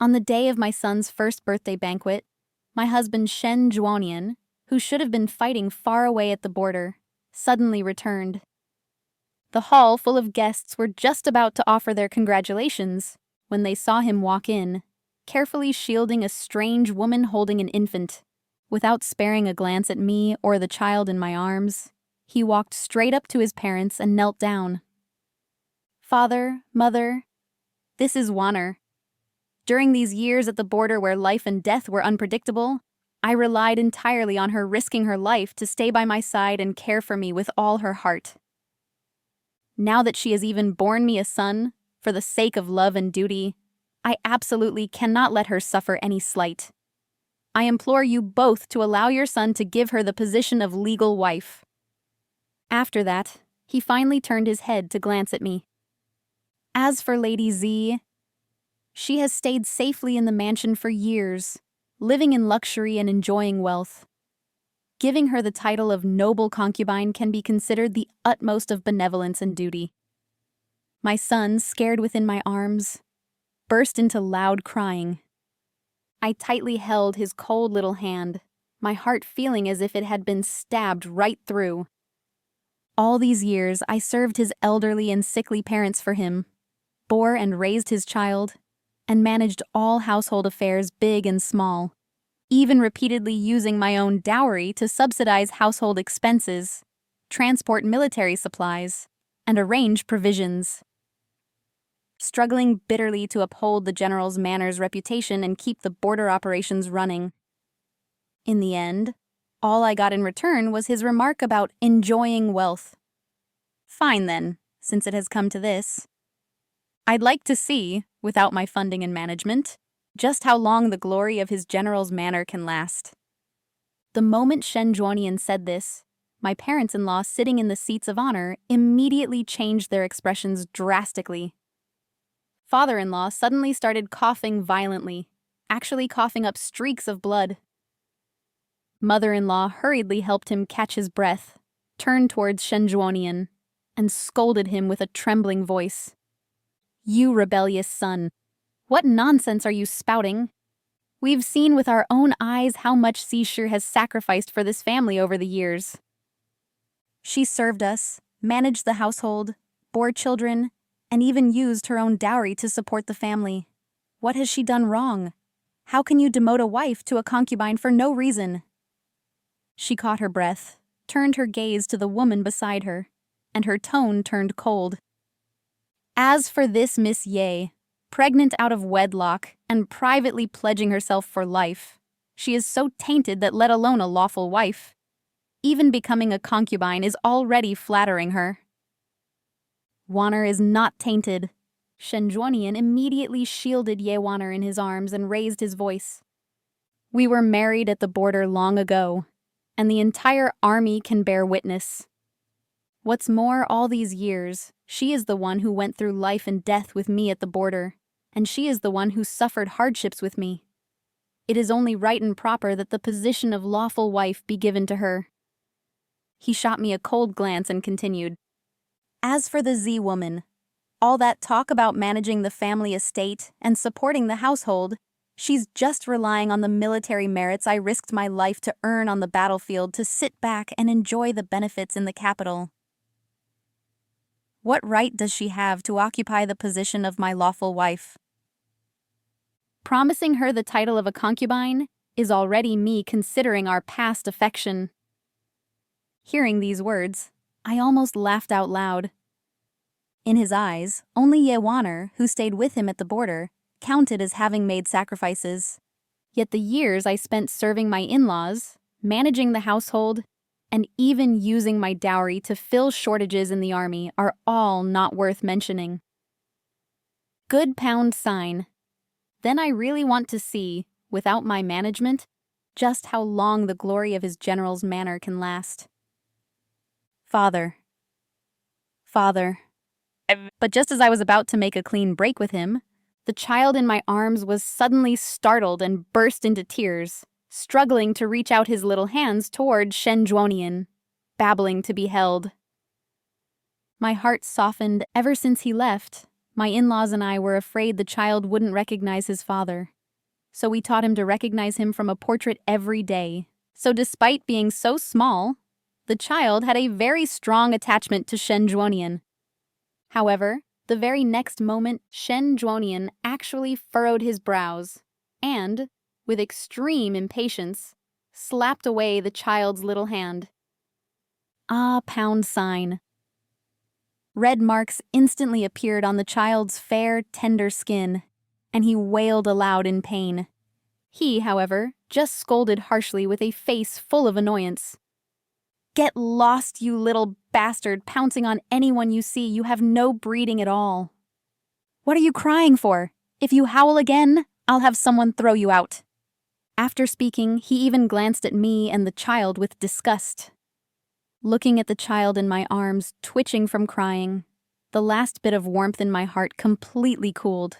On the day of my son's first birthday banquet, my husband Shen Zhuanian, who should have been fighting far away at the border, suddenly returned. The hall full of guests were just about to offer their congratulations when they saw him walk in, carefully shielding a strange woman holding an infant. Without sparing a glance at me or the child in my arms, he walked straight up to his parents and knelt down. "Father, Mother, this is Wanner. During these years at the border where life and death were unpredictable, I relied entirely on her risking her life to stay by my side and care for me with all her heart. Now that she has even borne me a son, for the sake of love and duty, I absolutely cannot let her suffer any slight. I implore you both to allow your son to give her the position of legal wife." After that, he finally turned his head to glance at me. As for Lady Z, she has stayed safely in the mansion for years, living in luxury and enjoying wealth. Giving her the title of noble concubine can be considered the utmost of benevolence and duty. My son, scared within my arms, burst into loud crying. I tightly held his cold little hand, my heart feeling as if it had been stabbed right through. All these years, I served his elderly and sickly parents for him, bore and raised his child, and managed all household affairs big and small, even repeatedly using my own dowry to subsidize household expenses, transport military supplies, and arrange provisions. Struggling bitterly to uphold the general's manor's reputation and keep the border operations running. In the end, all I got in return was his remark about enjoying wealth. Fine then, since it has come to this. I'd like to see, without my funding and management, just how long the glory of his general's manor can last. The moment Shen Zhuanian said this, my parents-in-law sitting in the seats of honor immediately changed their expressions drastically. Father-in-law suddenly started coughing violently, actually coughing up streaks of blood. Mother-in-law hurriedly helped him catch his breath, turned towards Shen Zhuanian, and scolded him with a trembling voice. "You rebellious son, what nonsense are you spouting? We've seen with our own eyes how much Sishu has sacrificed for this family over the years. She served us, managed the household, bore children, and even used her own dowry to support the family. What has she done wrong? How can you demote a wife to a concubine for no reason?" She caught her breath, turned her gaze to the woman beside her, and her tone turned cold. "As for this Miss Ye, pregnant out of wedlock and privately pledging herself for life, she is so tainted that let alone a lawful wife. Even becoming a concubine is already flattering her." "Wanner is not tainted." Shen Zhuanian immediately shielded Ye Wanner in his arms and raised his voice. "We were married at the border long ago, and the entire army can bear witness. What's more, all these years, she is the one who went through life and death with me at the border, and she is the one who suffered hardships with me. It is only right and proper that the position of lawful wife be given to her." He shot me a cold glance and continued. "As for the Z woman, all that talk about managing the family estate and supporting the household, she's just relying on the military merits I risked my life to earn on the battlefield to sit back and enjoy the benefits in the capital. What right does she have to occupy the position of my lawful wife? Promising her the title of a concubine is already me considering our past affection." Hearing these words, I almost laughed out loud. In his eyes, only Ye Wanner, who stayed with him at the border, counted as having made sacrifices. Yet the years I spent serving my in-laws, managing the household, and even using my dowry to fill shortages in the army are all not worth mentioning. Good pound sign. Then I really want to see, without my management, just how long the glory of his general's manor can last. Father. But just as I was about to make a clean break with him, the child in my arms was suddenly startled and burst into tears, struggling to reach out his little hands toward Shen Zhuanian, babbling to be held. My heart softened ever since he left, My in-laws and I were afraid the child wouldn't recognize his father, so we taught him to recognize him from a portrait every day. So despite being so small, the child had a very strong attachment to Shen Zhuonian. However, the very next moment, Shen Zhuonian actually furrowed his brows and, with extreme impatience, slapped away the child's little hand. Ah, pound sign. Red marks instantly appeared on the child's fair, tender skin, and he wailed aloud in pain. He, however, just scolded harshly with a face full of annoyance. "Get lost, you little bastard, pouncing on anyone you see. You have no breeding at all. What are you crying for? If you howl again, I'll have someone throw you out." After speaking, he even glanced at me and the child with disgust. Looking at the child in my arms, twitching from crying, the last bit of warmth in my heart completely cooled.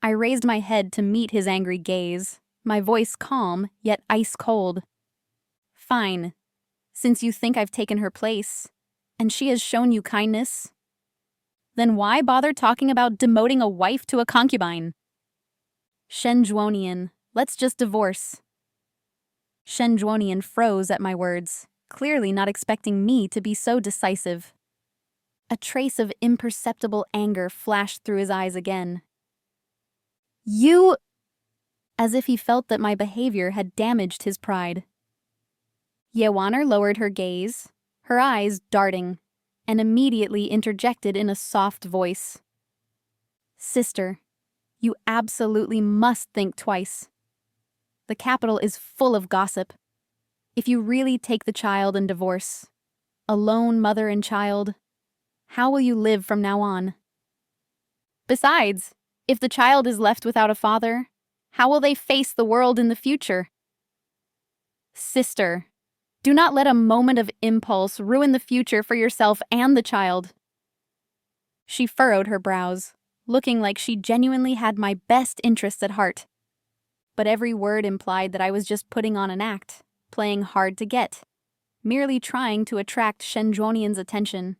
I raised my head to meet his angry gaze, my voice calm, yet ice-cold. "Fine. Since you think I've taken her place, and she has shown you kindness, then why bother talking about demoting a wife to a concubine? Shen Zhuonian, let's just divorce." Shen Zhuonian froze at my words, clearly not expecting me to be so decisive. A trace of imperceptible anger flashed through his eyes again. "You—" as if he felt that my behavior had damaged his pride. Yewaner lowered her gaze, her eyes darting, and immediately interjected in a soft voice. "Sister, you absolutely must think twice. The capital is full of gossip. If you really take the child and divorce, alone mother and child, how will you live from now on? Besides, if the child is left without a father, how will they face the world in the future? Sister, do not let a moment of impulse ruin the future for yourself and the child." She furrowed her brows, looking like she genuinely had my best interests at heart. But every word implied that I was just putting on an act, playing hard to get, merely trying to attract Shen Zhuonian's attention.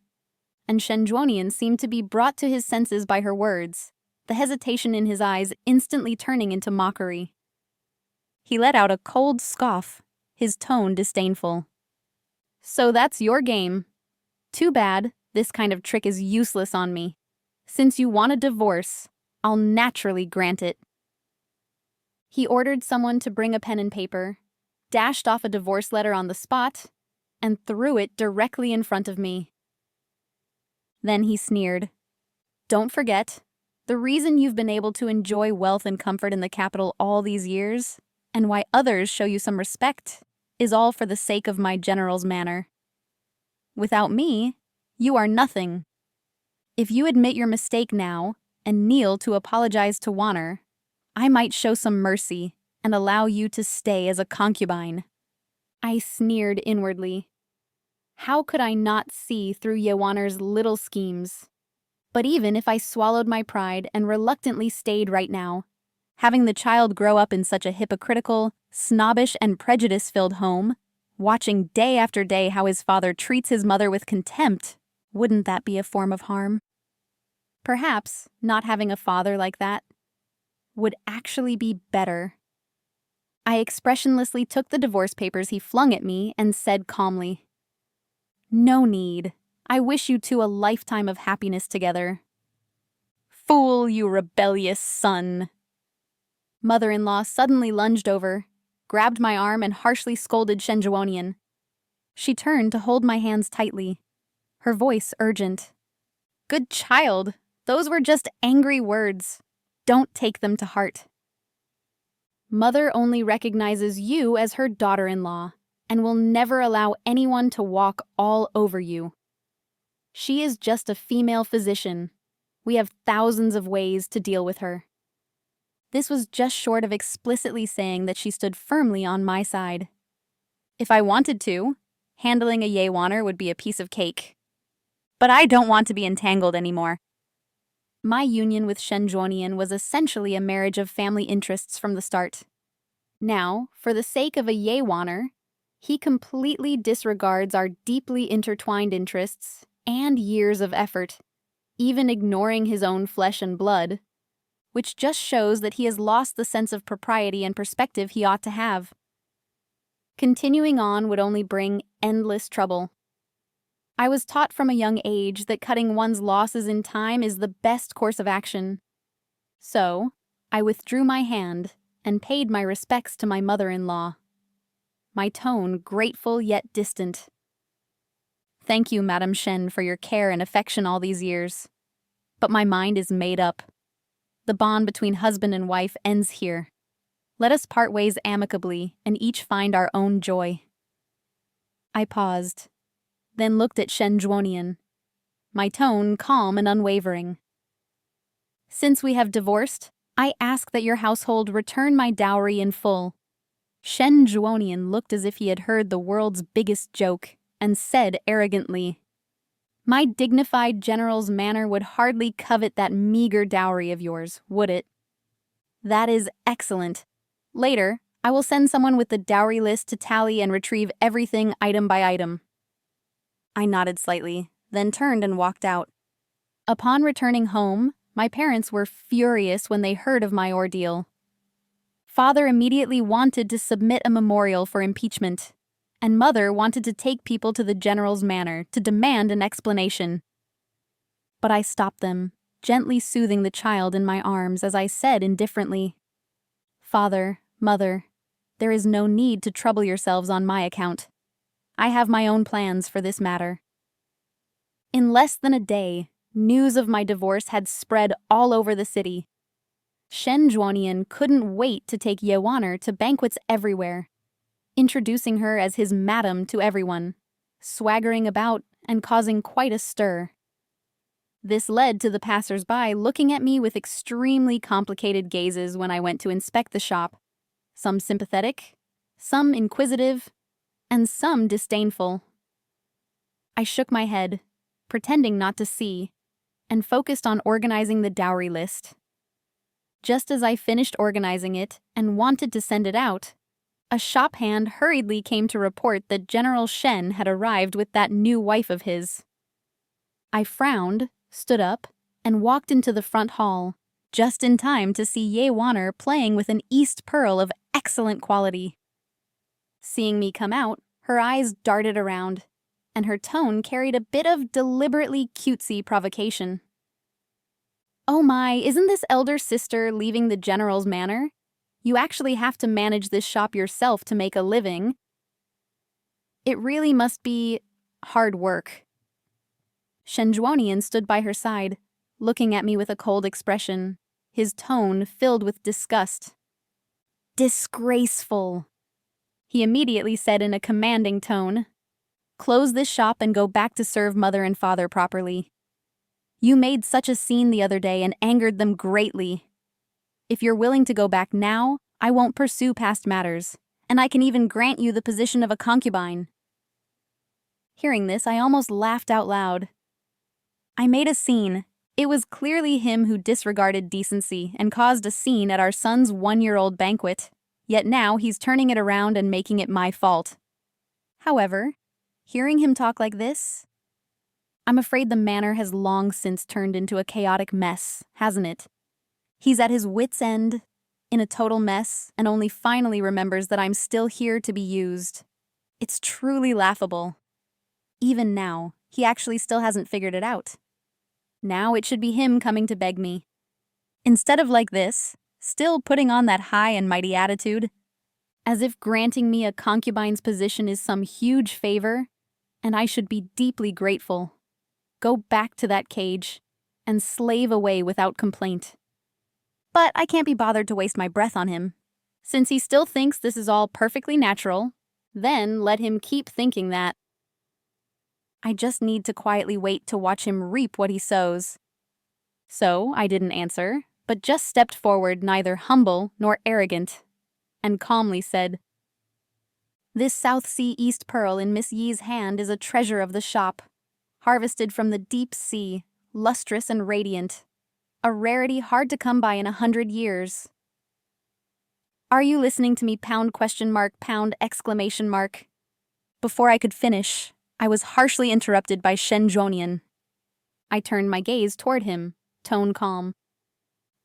And Shen Zhuonian seemed to be brought to his senses by her words, the hesitation in his eyes instantly turning into mockery. He let out a cold scoff, his tone disdainful. "So that's your game. Too bad, this kind of trick is useless on me. Since you want a divorce, I'll naturally grant it." He ordered someone to bring a pen and paper, dashed off a divorce letter on the spot, and threw it directly in front of me. Then he sneered. "Don't forget, the reason you've been able to enjoy wealth and comfort in the capital all these years, and why others show you some respect, is all for the sake of my general's manor. Without me, you are nothing. If you admit your mistake now and kneel to apologize to Wanner, I might show some mercy and allow you to stay as a concubine." I sneered inwardly. How could I not see through Yewaner's little schemes? But even if I swallowed my pride and reluctantly stayed right now, having the child grow up in such a hypocritical, snobbish, and prejudice-filled home, watching day after day how his father treats his mother with contempt, wouldn't that be a form of harm? Perhaps not having a father like that would actually be better. I expressionlessly took the divorce papers he flung at me and said calmly, "No need. I wish you two a lifetime of happiness together." "Fool, you rebellious son!" Mother-in-law suddenly lunged over, grabbed my arm, and harshly scolded Shen Zhuonian. She turned to hold my hands tightly, her voice urgent. "Good child, those were just angry words. Don't take them to heart. Mother only recognizes you as her daughter-in-law and will never allow anyone to walk all over you. She is just a female physician. We have thousands of ways to deal with her." This was just short of explicitly saying that she stood firmly on my side. If I wanted to, handling a Yewaner would be a piece of cake. But I don't want to be entangled anymore. My union with Shen Zhuonian was essentially a marriage of family interests from the start. Now, for the sake of a Yewaner, he completely disregards our deeply intertwined interests and years of effort. even ignoring his own flesh and blood, which just shows that he has lost the sense of propriety and perspective he ought to have. Continuing on would only bring endless trouble. I was taught from a young age that cutting one's losses in time is the best course of action. So, I withdrew my hand and paid my respects to my mother-in-law, my tone grateful yet distant. Thank you, Madame Shen, for your care and affection all these years. But my mind is made up. The bond between husband and wife ends here. Let us part ways amicably and each find our own joy. I paused, then looked at Shen Zhuonian, my tone calm and unwavering. Since we have divorced, I ask that your household return my dowry in full. Shen Zhuonian looked as if he had heard the world's biggest joke and said arrogantly, "My dignified general's manor would hardly covet that meager dowry of yours, would it?" "That is excellent. Later, I will send someone with the dowry list to tally and retrieve everything item by item." I nodded slightly, then turned and walked out. Upon returning home, my parents were furious when they heard of my ordeal. Father immediately wanted to submit a memorial for impeachment, and Mother wanted to take people to the general's manor to demand an explanation. But I stopped them, gently soothing the child in my arms as I said indifferently, "Father, Mother, there is no need to trouble yourselves on my account. I have my own plans for this matter." In less than a day, news of my divorce had spread all over the city. Shen Zhuonian couldn't wait to take Yewaner to banquets everywhere, introducing her as his madam to everyone, swaggering about and causing quite a stir. This led to the passers-by looking at me with extremely complicated gazes when I went to inspect the shop, some sympathetic, some inquisitive, and some disdainful. I shook my head, pretending not to see, and focused on organizing the dowry list. Just as I finished organizing it and wanted to send it out, a shop hand hurriedly came to report that General Shen had arrived with that new wife of his. I frowned, stood up, and walked into the front hall, just in time to see Ye Wanner playing with an East Pearl of excellent quality. Seeing me come out, her eyes darted around, and her tone carried a bit of deliberately cutesy provocation. "Oh my, isn't this elder sister leaving the general's manor? You actually have to manage this shop yourself to make a living. It really must be hard work." Shen Zhuonian stood by her side, looking at me with a cold expression, his tone filled with disgust. "Disgraceful," he immediately said in a commanding tone. "Close this shop and go back to serve mother and father properly. You made such a scene the other day and angered them greatly. If you're willing to go back now, I won't pursue past matters, and I can even grant you the position of a concubine." Hearing this, I almost laughed out loud. I made a scene. It was clearly him who disregarded decency and caused a scene at our son's 1-year-old banquet, yet now he's turning it around and making it my fault. However, hearing him talk like this, I'm afraid the manor has long since turned into a chaotic mess, hasn't it? He's at his wit's end, in a total mess, and only finally remembers that I'm still here to be used. It's truly laughable. Even now, he actually still hasn't figured it out. Now it should be him coming to beg me. Instead of like this, still putting on that high and mighty attitude, as if granting me a concubine's position is some huge favor, and I should be deeply grateful. Go back to that cage and slave away without complaint. But I can't be bothered to waste my breath on him. Since he still thinks this is all perfectly natural, then let him keep thinking that. I just need to quietly wait to watch him reap what he sows. So I didn't answer, but just stepped forward, neither humble nor arrogant, and calmly said, "This South Sea East Pearl in Miss Yi's hand is a treasure of the shop, harvested from the deep sea, lustrous and radiant, a rarity hard to come by in 100 years. Are you listening to me? Pound exclamation mark. Before I could finish, I was harshly interrupted by Shen Zhuonian. I turned my gaze toward him, tone calm.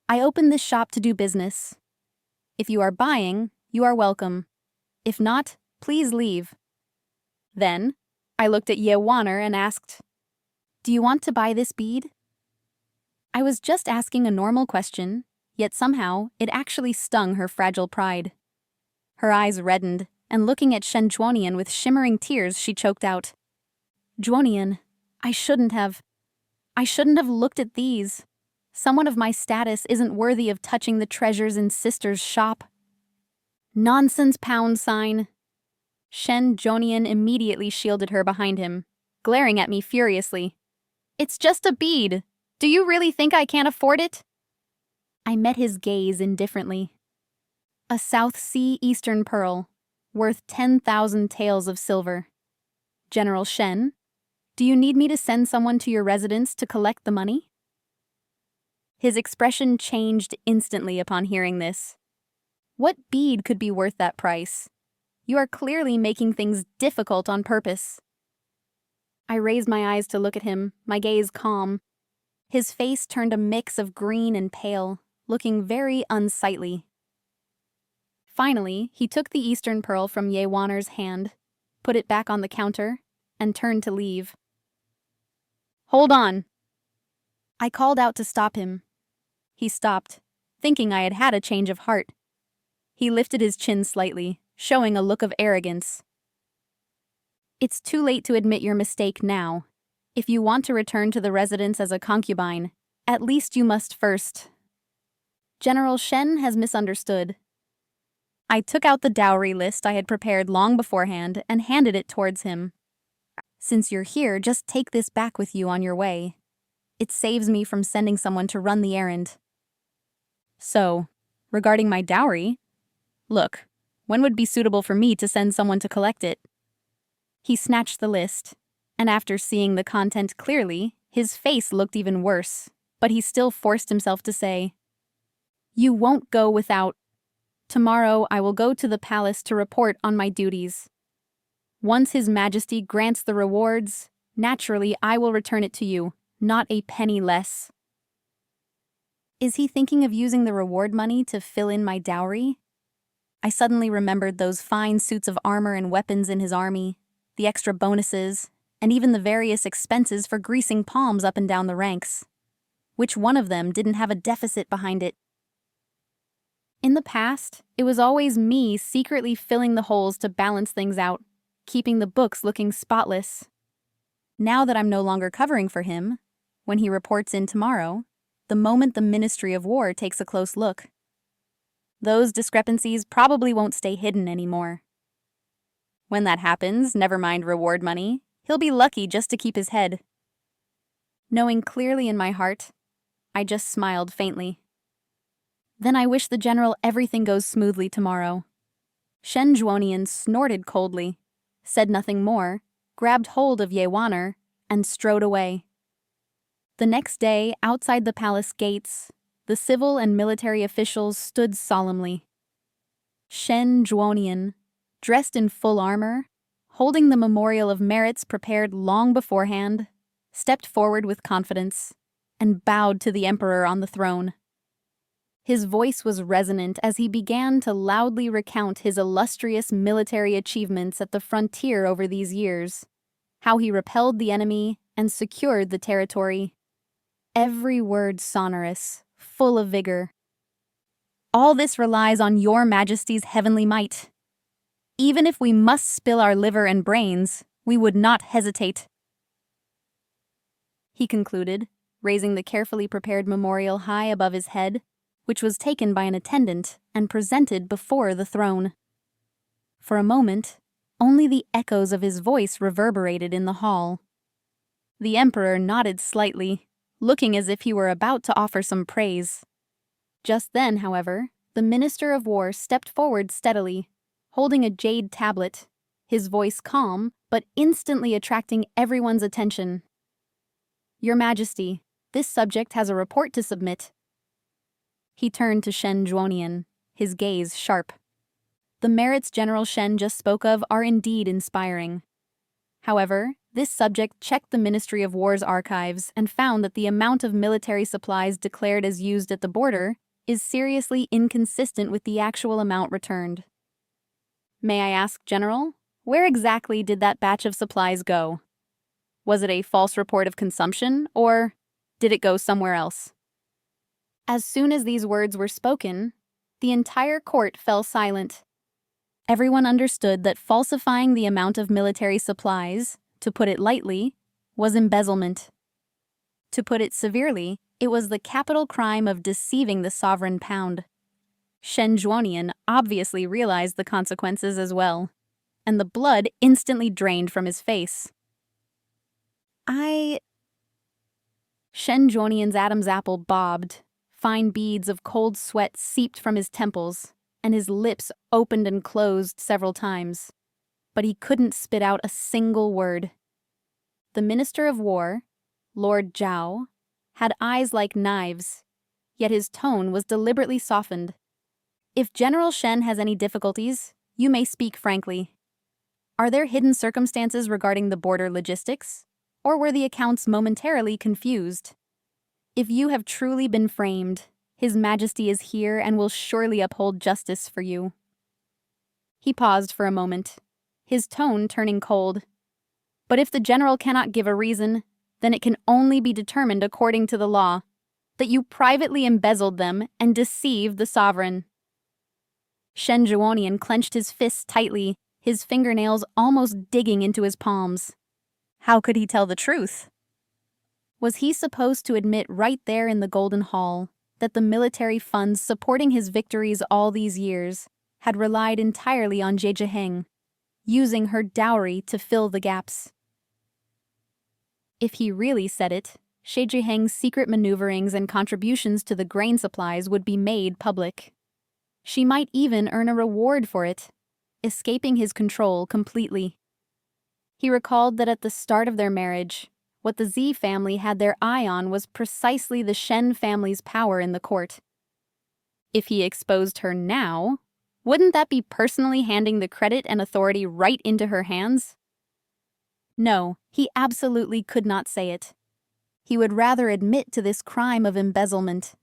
I opened this shop to do business. If you are buying, you are welcome. If not, please leave. Then, I looked at Ye Waner and asked, "Do you want to buy this bead?" I was just asking a normal question, yet somehow it actually stung her fragile pride. Her eyes reddened, and looking at Shen Juonian with shimmering tears, she choked out, "Juonian, I shouldn't have looked at these. Someone of my status isn't worthy of touching the treasures in sister's shop." Nonsense, pound sign. Shen Juonian immediately shielded her behind him, glaring at me furiously. "It's just a bead. Do you really think I can't afford it?" I met his gaze indifferently. "A South Sea Eastern pearl, worth 10,000 taels of silver. General Shen, do you need me to send someone to your residence to collect the money?" His expression changed instantly upon hearing this. What bead could be worth that price? You are clearly making things difficult on purpose. I raised my eyes to look at him, my gaze calm. His face turned a mix of green and pale, looking very unsightly. Finally, he took the Eastern pearl from Ye Waner's hand, put it back on the counter, and turned to leave. "Hold on!" I called out to stop him. He stopped, thinking I had had a change of heart. He lifted his chin slightly, showing a look of arrogance. "It's too late to admit your mistake now. If you want to return to the residence as a concubine, at least you must first." General Shen has misunderstood. I took out the dowry list I had prepared long beforehand and handed it towards him. "Since you're here, just take this back with you on your way. It saves me from sending someone to run the errand." "So, regarding my dowry? Look, when would be suitable for me to send someone to collect it?" He snatched the list, and after seeing the content clearly, his face looked even worse, but he still forced himself to say, "You won't go without. Tomorrow I will go to the palace to report on my duties. Once His Majesty grants the rewards, naturally I will return it to you, not a penny less." Is he thinking of using the reward money to fill in my dowry? I suddenly remembered those fine suits of armor and weapons in his army, the extra bonuses, and even the various expenses for greasing palms up and down the ranks. Which one of them didn't have a deficit behind it? In the past, it was always me secretly filling the holes to balance things out, keeping the books looking spotless. Now that I'm no longer covering for him, when he reports in tomorrow, the moment the Ministry of War takes a close look, those discrepancies probably won't stay hidden anymore. When that happens, never mind reward money, he'll be lucky just to keep his head. Knowing clearly in my heart, I just smiled faintly. Then I wish the general everything goes smoothly tomorrow. Shen Juonian snorted coldly, said nothing more, grabbed hold of Ye Waner, and strode away. The next day, outside the palace gates, the civil and military officials stood solemnly. Shen Juonian, dressed in full armor, holding the memorial of merits prepared long beforehand, stepped forward with confidence and bowed to the emperor on the throne. His voice was resonant as he began to loudly recount his illustrious military achievements at the frontier over these years, how he repelled the enemy and secured the territory. Every word sonorous, full of vigor. "All this relies on your Majesty's heavenly might. Even if we must spill our liver and brains, we would not hesitate," he concluded, raising the carefully prepared memorial high above his head, which was taken by an attendant and presented before the throne. For a moment, only the echoes of his voice reverberated in the hall. The emperor nodded slightly, looking as if he were about to offer some praise. Just then, however, the Minister of War stepped forward steadily, holding a jade tablet, his voice calm, but instantly attracting everyone's attention. "Your Majesty, this subject has a report to submit." He turned to Shen Juonian, his gaze sharp. "The merits General Shen just spoke of are indeed inspiring. However, This subject checked the Ministry of War's archives and found that the amount of military supplies declared as used at the border is seriously inconsistent with the actual amount returned. May I ask, General, where exactly did that batch of supplies go? Was it a false report of consumption, or did it go somewhere else? As soon as these words were spoken, the entire court fell silent. Everyone understood that falsifying the amount of military supplies, to put it lightly, was embezzlement. To put it severely, it was the capital crime of deceiving the sovereign pound. Shen Zhuonian obviously realized the consequences as well, and the blood instantly drained from his face. Shen Zhuonian's Adam's apple bobbed. Fine beads of cold sweat seeped from his temples, and his lips opened and closed several times. But he couldn't spit out a single word. The Minister of War, Lord Zhao, had eyes like knives, yet his tone was deliberately softened. If General Shen has any difficulties, you may speak frankly. Are there hidden circumstances regarding the border logistics, or were the accounts momentarily confused? If you have truly been framed, His Majesty is here and will surely uphold justice for you. He paused for a moment, his tone turning cold. But if the general cannot give a reason, then it can only be determined according to the law, that you privately embezzled them and deceived the sovereign. Shen Zhuonian clenched his fists tightly, his fingernails almost digging into his palms. How could he tell the truth? Was he supposed to admit right there in the Golden Hall that the military funds supporting his victories all these years had relied entirely on Jie Zhiheng, using her dowry to fill the gaps? If he really said it, Jie Zhiheng's secret maneuverings and contributions to the grain supplies would be made public. She might even earn a reward for it, escaping his control completely. He recalled that at the start of their marriage, what the Zi family had their eye on was precisely the Shen family's power in the court. If he exposed her now, wouldn't that be personally handing the credit and authority right into her hands? No, he absolutely could not say it. He would rather admit to this crime of embezzlement.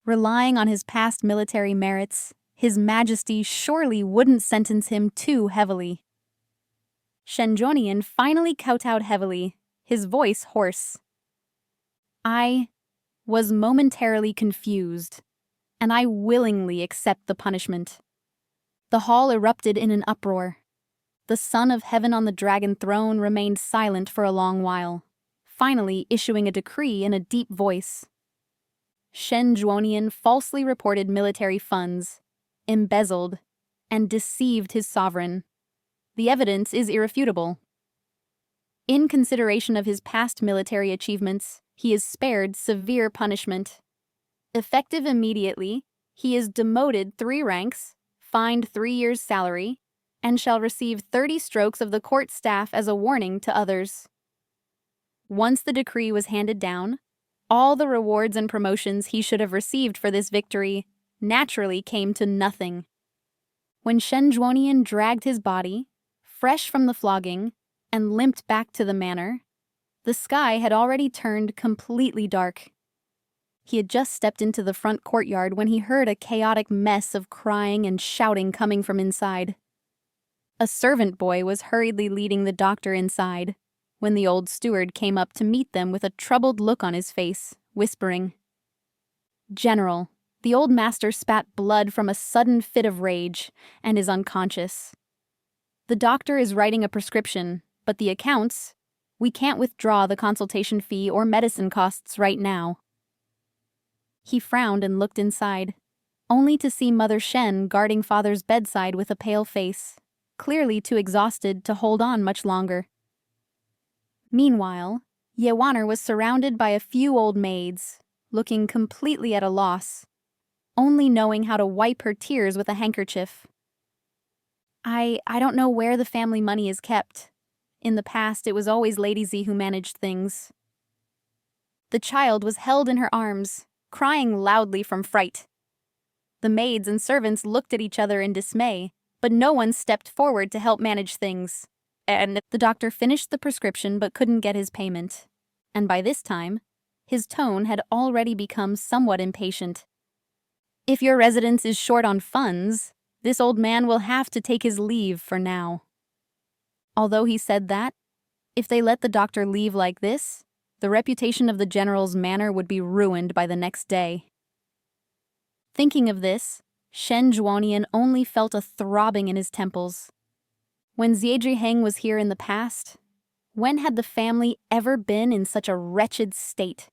Relying on his past military merits, His Majesty surely wouldn't sentence him too heavily. Shen Zhuonian finally kowtowed heavily, his voice hoarse. I was momentarily confused, and I willingly accept the punishment. The hall erupted in an uproar. The Son of Heaven on the dragon throne remained silent for a long while, finally issuing a decree in a deep voice. Shen Zhuonian falsely reported military funds, embezzled, and deceived his sovereign. The evidence is irrefutable. In consideration of his past military achievements, he is spared severe punishment. Effective immediately, he is demoted 3 ranks, fined 3 years' salary, and shall receive 30 strokes of the court staff as a warning to others. Once the decree was handed down, all the rewards and promotions he should have received for this victory naturally came to nothing. When Shen Zhuonian dragged his body, fresh from the flogging, and limped back to the manor, the sky had already turned completely dark. He had just stepped into the front courtyard when he heard a chaotic mess of crying and shouting coming from inside. A servant boy was hurriedly leading the doctor inside, when the old steward came up to meet them with a troubled look on his face, whispering. General, the old master spat blood from a sudden fit of rage and is unconscious. The doctor is writing a prescription, but the accounts, we can't withdraw the consultation fee or medicine costs right now. He frowned and looked inside, only to see Mother Shen guarding Father's bedside with a pale face, clearly too exhausted to hold on much longer. Meanwhile, Ye Wanner was surrounded by a few old maids, looking completely at a loss, only knowing how to wipe her tears with a handkerchief. I don't know where the family money is kept. In the past, it was always Lady Z who managed things. The child was held in her arms, crying loudly from fright. The maids and servants looked at each other in dismay, but no one stepped forward to help manage things. and the doctor finished the prescription but couldn't get his payment. And by this time, his tone had already become somewhat impatient. If your residence is short on funds, this old man will have to take his leave for now. Although he said that, if they let the doctor leave like this, the reputation of the general's manor would be ruined by the next day. Thinking of this, Shen Zhuanian only felt a throbbing in his temples. When Ziyejiheng was here in the past, when had the family ever been in such a wretched state?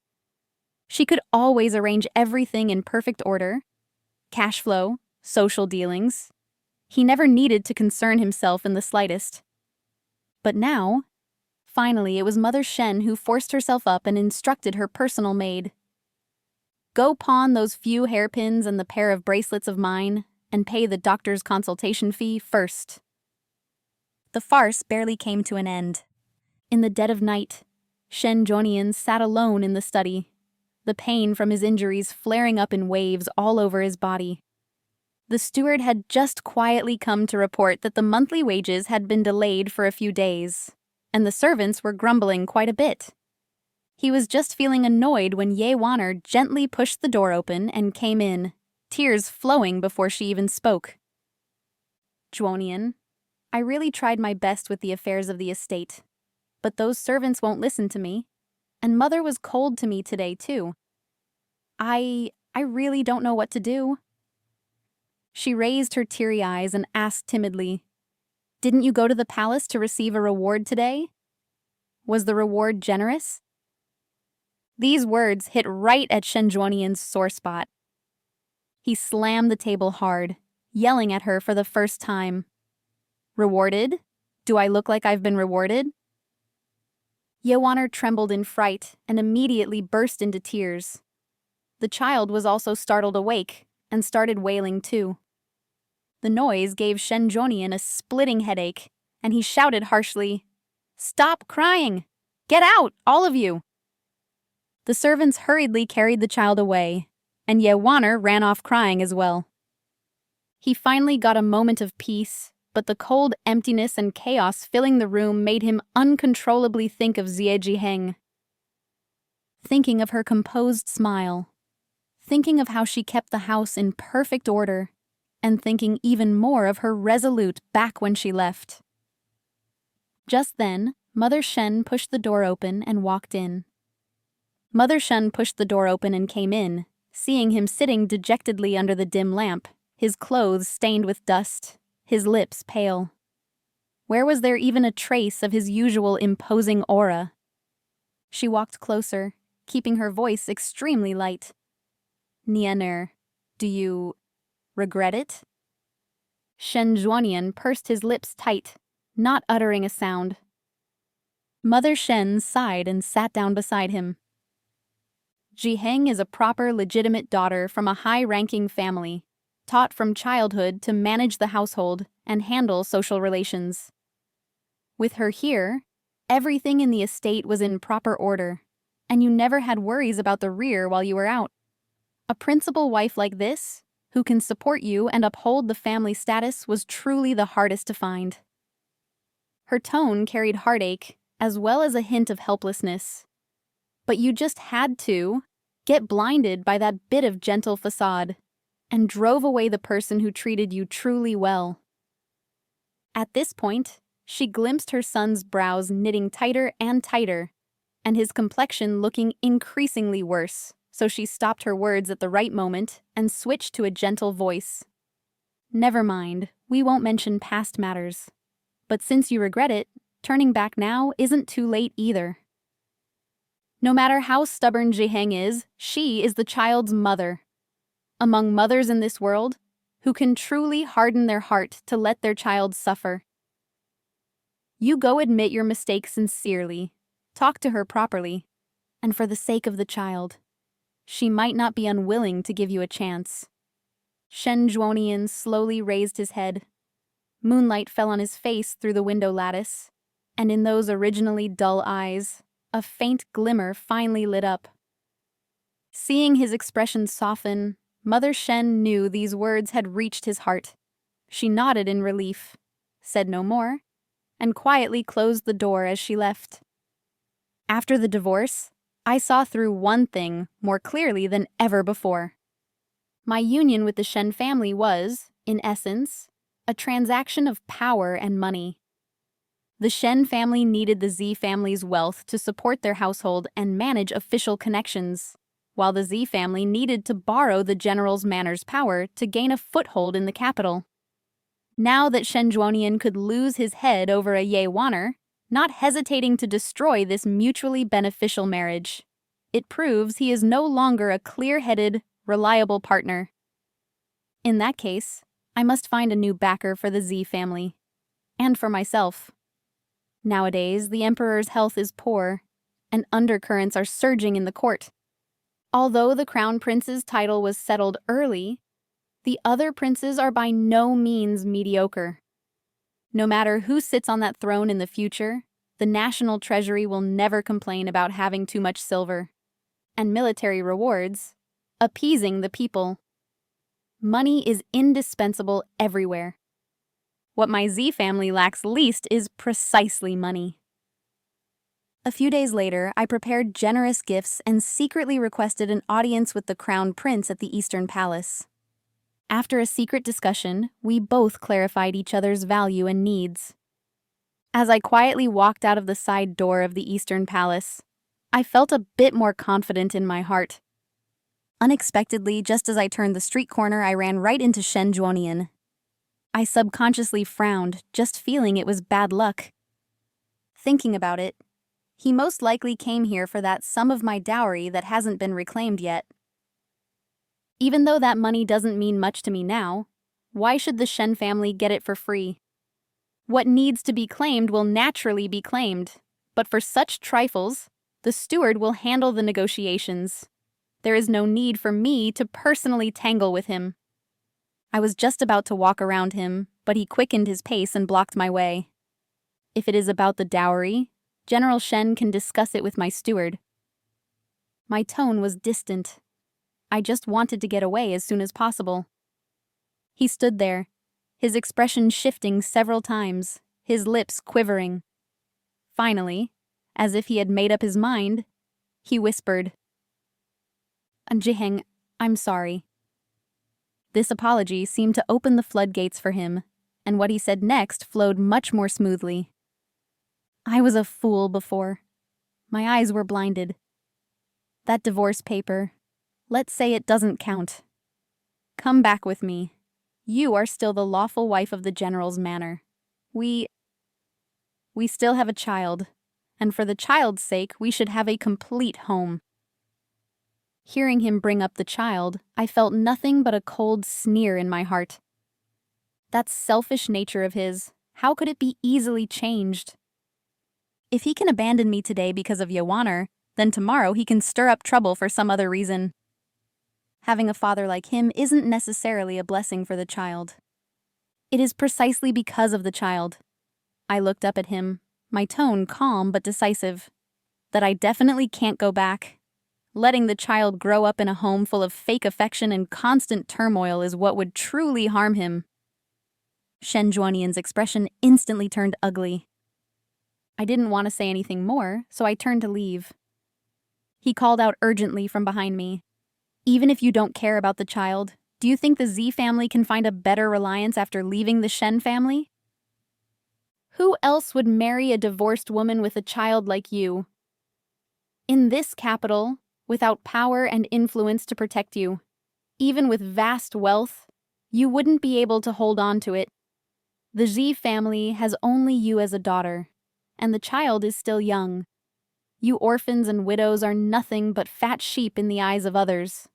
She could always arrange everything in perfect order. Cash flow, social dealings. He never needed to concern himself in the slightest. But now, finally, it was Mother Shen who forced herself up and instructed her personal maid. Go pawn those few hairpins and the pair of bracelets of mine, and pay the doctor's consultation fee first. The farce barely came to an end. In the dead of night, Shen Zhuanian sat alone in the study, the pain from his injuries flaring up in waves all over his body. The steward had just quietly come to report that the monthly wages had been delayed for a few days, and the servants were grumbling quite a bit. He was just feeling annoyed when Ye Wanner gently pushed the door open and came in, tears flowing before she even spoke. Zhuanian, I really tried my best with the affairs of the estate, but those servants won't listen to me, and Mother was cold to me today too. I really don't know what to do. She raised her teary eyes and asked timidly, Didn't you go to the palace to receive a reward today? Was the reward generous? These words hit right at Shen Zhuanian's sore spot. He slammed the table hard, yelling at her for the first time. Rewarded? Do I look like I've been rewarded? Ye Wanner trembled in fright and immediately burst into tears. The child was also startled awake and started wailing too. The noise gave Shen Zhuanian a splitting headache, and he shouted harshly, Stop crying! Get out, all of you! The servants hurriedly carried the child away, and Ye Wanner ran off crying as well. He finally got a moment of peace, but the cold emptiness and chaos filling the room made him uncontrollably think of Ziyejiheng. Thinking of her composed smile, thinking of how she kept the house in perfect order, and thinking even more of her resolute back when she left. Just then, Mother Shen pushed the door open and walked in. Mother Shen pushed the door open and came in, seeing him sitting dejectedly under the dim lamp, his clothes stained with dust, his lips pale. Where was there even a trace of his usual imposing aura? She walked closer, keeping her voice extremely light. Nianer, do you regret it? Shen Zhuanian pursed his lips tight, not uttering a sound. Mother Shen sighed and sat down beside him. Jiheng is a proper, legitimate daughter from a high-ranking family, taught from childhood to manage the household and handle social relations. With her here, everything in the estate was in proper order, and you never had worries about the rear while you were out. A principal wife like this, who can support you and uphold the family status, was truly the hardest to find. Her tone carried heartache, as well as a hint of helplessness. But you just had to get blinded by that bit of gentle facade, and drove away the person who treated you truly well. At this point, she glimpsed her son's brows knitting tighter and tighter, and his complexion looking increasingly worse, so she stopped her words at the right moment and switched to a gentle voice. Never mind, we won't mention past matters. But since you regret it, turning back now isn't too late either. No matter how stubborn Jiheng is, she is the child's mother. Among mothers in this world, who can truly harden their heart to let their child suffer. You go admit your mistake sincerely, talk to her properly, and for the sake of the child. She might not be unwilling to give you a chance. Shen Zhuanian slowly raised his head. Moonlight fell on his face through the window lattice, and in those originally dull eyes, a faint glimmer finally lit up. Seeing his expression soften, Mother Shen knew these words had reached his heart. She nodded in relief, said no more, and quietly closed the door as she left. After the divorce, I saw through one thing more clearly than ever before. My union with the Shen family was, in essence, a transaction of power and money. The Shen family needed the Z family's wealth to support their household and manage official connections, while the Z family needed to borrow the general's manor's power to gain a foothold in the capital. Now that Shen Zhuonian could lose his head over a Ye Waner, not hesitating to destroy this mutually beneficial marriage, it proves he is no longer a clear-headed, reliable partner. In that case, I must find a new backer for the Z family, and for myself. Nowadays, the emperor's health is poor, and undercurrents are surging in the court. Although the crown prince's title was settled early, the other princes are by no means mediocre. No matter who sits on that throne in the future, the national treasury will never complain about having too much silver. And military rewards, appeasing the people. Money is indispensable everywhere. What my Z family lacks least is precisely money. A few days later, I prepared generous gifts and secretly requested an audience with the crown prince at the Eastern Palace. After a secret discussion, we both clarified each other's value and needs. As I quietly walked out of the side door of the Eastern Palace, I felt a bit more confident in my heart. Unexpectedly, just as I turned the street corner, I ran right into Shen Zhuonian. I subconsciously frowned, just feeling it was bad luck. Thinking about it, he most likely came here for that sum of my dowry that hasn't been reclaimed yet. Even though that money doesn't mean much to me now, why should the Shen family get it for free? What needs to be claimed will naturally be claimed, but for such trifles, the steward will handle the negotiations. There is no need for me to personally tangle with him. I was just about to walk around him, but he quickened his pace and blocked my way. If it is about the dowry, General Shen can discuss it with my steward. My tone was distant. I just wanted to get away as soon as possible. He stood there, his expression shifting several times, his lips quivering. Finally, as if he had made up his mind, he whispered, "Jiheng, I'm sorry." This apology seemed to open the floodgates for him, and what he said next flowed much more smoothly. I was a fool before. My eyes were blinded. That divorce paper, let's say it doesn't count. Come back with me. You are still the lawful wife of the general's manor. We still have a child, and for the child's sake, we should have a complete home. Hearing him bring up the child, I felt nothing but a cold sneer in my heart. That selfish nature of his, how could it be easily changed? If he can abandon me today because of Yawaner, then tomorrow he can stir up trouble for some other reason. Having a father like him isn't necessarily a blessing for the child. It is precisely because of the child. I looked up at him, my tone calm but decisive, that I definitely can't go back. Letting the child grow up in a home full of fake affection and constant turmoil is what would truly harm him. Shen Zhuonian's expression instantly turned ugly. I didn't want to say anything more, so I turned to leave. He called out urgently from behind me. Even if you don't care about the child, do you think the Z family can find a better reliance after leaving the Shen family? Who else would marry a divorced woman with a child like you? In this capital, without power and influence to protect you, even with vast wealth, you wouldn't be able to hold on to it. The Z family has only you as a daughter, and the child is still young. You orphans and widows are nothing but fat sheep in the eyes of others.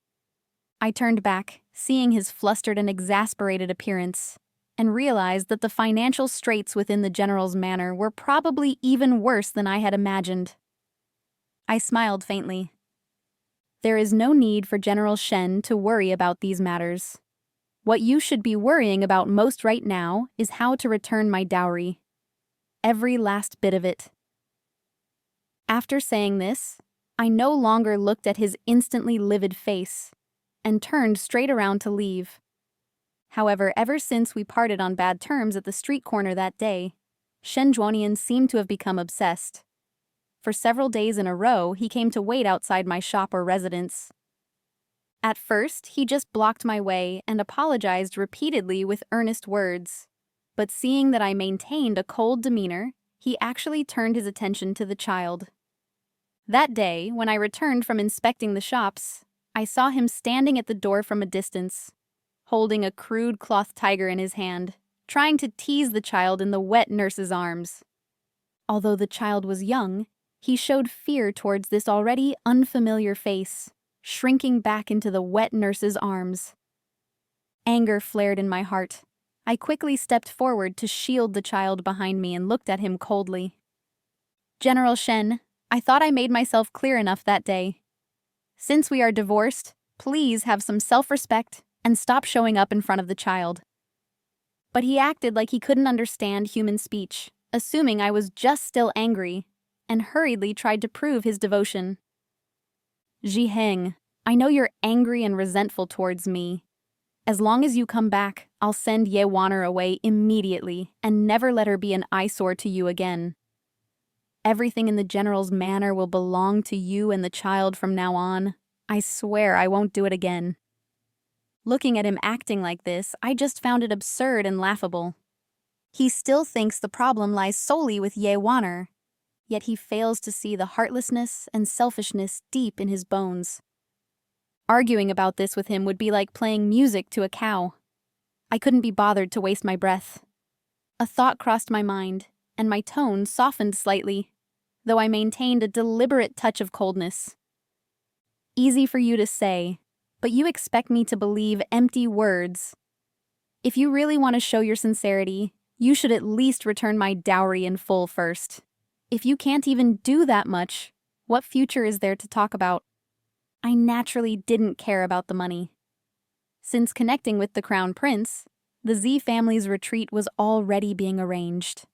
I turned back, seeing his flustered and exasperated appearance, and realized that the financial straits within the general's manor were probably even worse than I had imagined. I smiled faintly. There is no need for General Shen to worry about these matters. What you should be worrying about most right now is how to return my dowry. Every last bit of it. After saying this, I no longer looked at his instantly livid face and turned straight around to leave. However, ever since we parted on bad terms at the street corner that day, Shen Zhuonian seemed to have become obsessed. For several days in a row, he came to wait outside my shop or residence. At first, he just blocked my way and apologized repeatedly with earnest words. But seeing that I maintained a cold demeanor, he actually turned his attention to the child. That day, when I returned from inspecting the shops, I saw him standing at the door from a distance, holding a crude cloth tiger in his hand, trying to tease the child in the wet nurse's arms. Although the child was young, he showed fear towards this already unfamiliar face, shrinking back into the wet nurse's arms. Anger flared in my heart. I quickly stepped forward to shield the child behind me and looked at him coldly. "General Shen, I thought I made myself clear enough that day. Since we are divorced, please have some self-respect and stop showing up in front of the child." But he acted like he couldn't understand human speech, assuming I was just still angry, and hurriedly tried to prove his devotion. "Zhiheng, I know you're angry and resentful towards me. As long as you come back, I'll send Ye Waner away immediately and never let her be an eyesore to you again. Everything in the general's manor will belong to you and the child from now on. I swear I won't do it again." Looking at him acting like this, I just found it absurd and laughable. He still thinks the problem lies solely with Ye Waner, yet he fails to see the heartlessness and selfishness deep in his bones. Arguing about this with him would be like playing music to a cow. I couldn't be bothered to waste my breath. A thought crossed my mind, and my tone softened slightly, though I maintained a deliberate touch of coldness. "Easy for you to say, but you expect me to believe empty words. If you really want to show your sincerity, you should at least return my dowry in full first. If you can't even do that much, what future is there to talk about?" I naturally didn't care about the money. Since connecting with the Crown Prince, the Z family's retreat was already being arranged.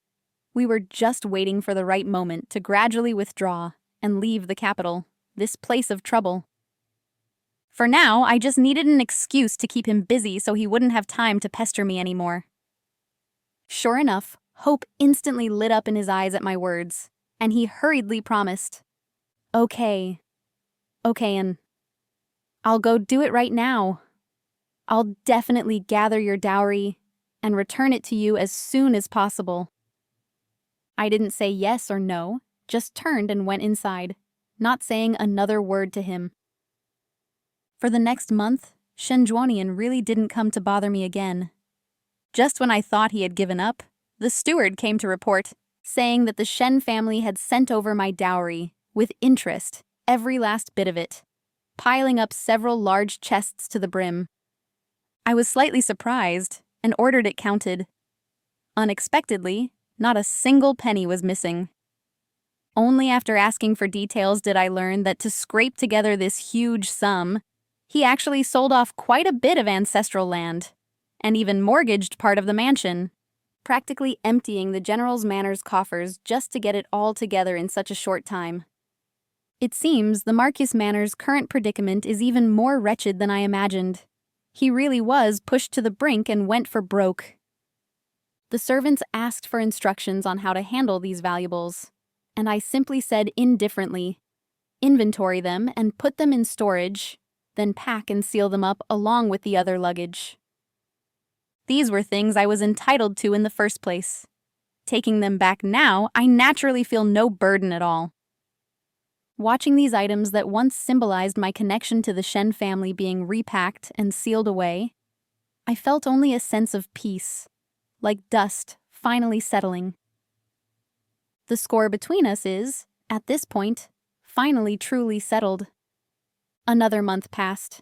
We were just waiting for the right moment to gradually withdraw and leave the capital, this place of trouble. For now, I just needed an excuse to keep him busy so he wouldn't have time to pester me anymore. Sure enough, hope instantly lit up in his eyes at my words, and he hurriedly promised, Okay, and I'll go do it right now. I'll definitely gather your dowry and return it to you as soon as possible." I didn't say yes or no, just turned and went inside, not saying another word to him. For the next month, Shen Zhuonian really didn't come to bother me again. Just when I thought he had given up, the steward came to report, saying that the Shen family had sent over my dowry, with interest, every last bit of it, piling up several large chests to the brim. I was slightly surprised and ordered it counted. Unexpectedly, not a single penny was missing. Only after asking for details did I learn that to scrape together this huge sum, he actually sold off quite a bit of ancestral land, and even mortgaged part of the mansion, practically emptying the general's manor's coffers just to get it all together in such a short time. It seems the Marquis Manor's current predicament is even more wretched than I imagined. He really was pushed to the brink and went for broke. The servants asked for instructions on how to handle these valuables, and I simply said indifferently, inventory them and put them in storage, then pack and seal them up along with the other luggage. These were things I was entitled to in the first place. Taking them back now, I naturally feel no burden at all. Watching these items that once symbolized my connection to the Shen family being repacked and sealed away, I felt only a sense of peace, like dust finally settling. The score between us is, at this point, finally truly settled. Another month passed,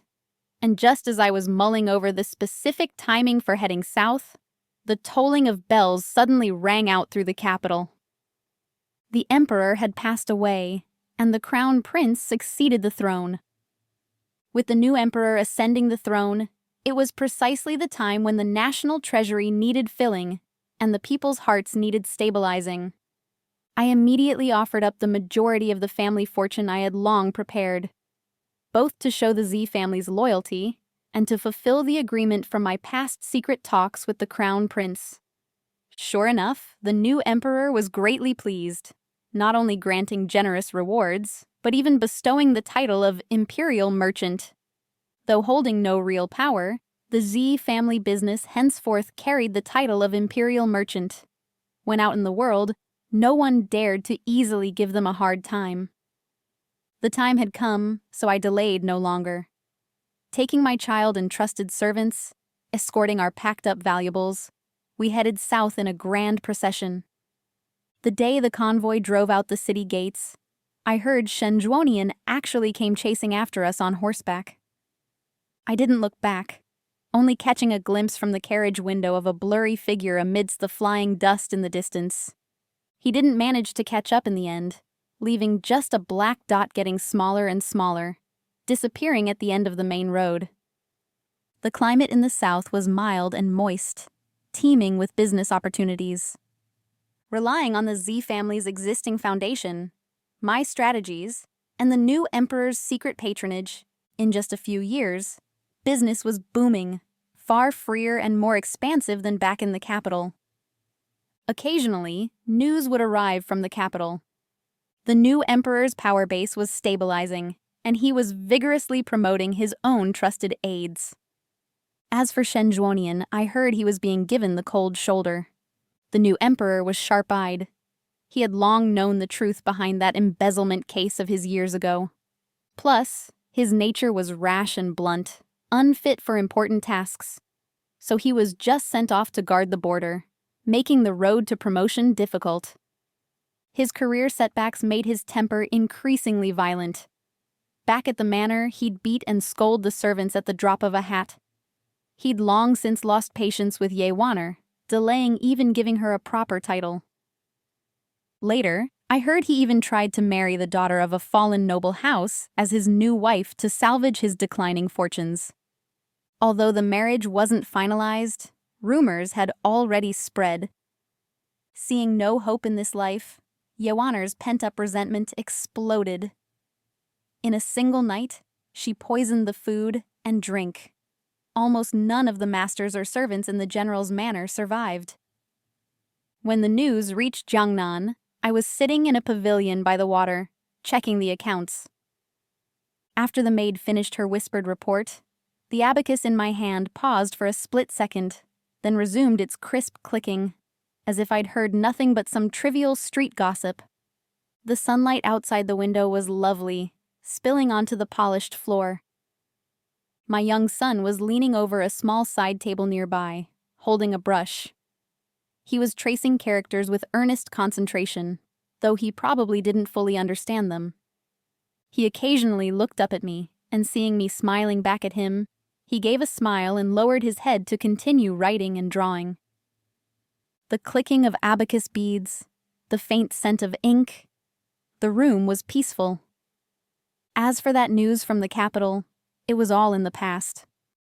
and just as I was mulling over the specific timing for heading south, the tolling of bells suddenly rang out through the capital. The emperor had passed away, and the crown prince succeeded the throne. With the new emperor ascending the throne, it was precisely the time when the national treasury needed filling and the people's hearts needed stabilizing. I immediately offered up the majority of the family fortune I had long prepared, both to show the Z family's loyalty and to fulfill the agreement from my past secret talks with the crown prince. Sure enough, the new emperor was greatly pleased, not only granting generous rewards, but even bestowing the title of imperial merchant. Though holding no real power, the Z family business henceforth carried the title of imperial merchant. When out in the world, no one dared to easily give them a hard time. The time had come, so I delayed no longer. Taking my child and trusted servants, escorting our packed-up valuables, we headed south in a grand procession. The day the convoy drove out the city gates, I heard Shenjuonian actually came chasing after us on horseback. I didn't look back, only catching a glimpse from the carriage window of a blurry figure amidst the flying dust in the distance. He didn't manage to catch up in the end, leaving just a black dot getting smaller and smaller, disappearing at the end of the main road. The climate in the south was mild and moist, teeming with business opportunities. Relying on the Z family's existing foundation, my strategies, and the new emperor's secret patronage, in just a few years, business was booming, far freer and more expansive than back in the capital. Occasionally, news would arrive from the capital. The new emperor's power base was stabilizing, and he was vigorously promoting his own trusted aides. As for Shenjuonian, I heard he was being given the cold shoulder. The new emperor was sharp-eyed. He had long known the truth behind that embezzlement case of his years ago. Plus, his nature was rash and blunt, unfit for important tasks. So he was just sent off to guard the border, making the road to promotion difficult. His career setbacks made his temper increasingly violent. Back at the manor, he'd beat and scold the servants at the drop of a hat. He'd long since lost patience with Ye Wanner, delaying even giving her a proper title. Later, I heard he even tried to marry the daughter of a fallen noble house as his new wife to salvage his declining fortunes. Although the marriage wasn't finalized, rumors had already spread. Seeing no hope in this life, Ye Wanner's pent-up resentment exploded. In a single night, she poisoned the food and drink. Almost none of the masters or servants in the general's manor survived. When the news reached Jiangnan, I was sitting in a pavilion by the water, checking the accounts. After the maid finished her whispered report, the abacus in my hand paused for a split second, then resumed its crisp clicking, as if I'd heard nothing but some trivial street gossip. The sunlight outside the window was lovely, spilling onto the polished floor. My young son was leaning over a small side table nearby, holding a brush. He was tracing characters with earnest concentration, though he probably didn't fully understand them. He occasionally looked up at me, and seeing me smiling back at him, he gave a smile and lowered his head to continue writing and drawing. The clicking of abacus beads, the faint scent of ink, the room was peaceful. As for that news from the capital, it was all in the past.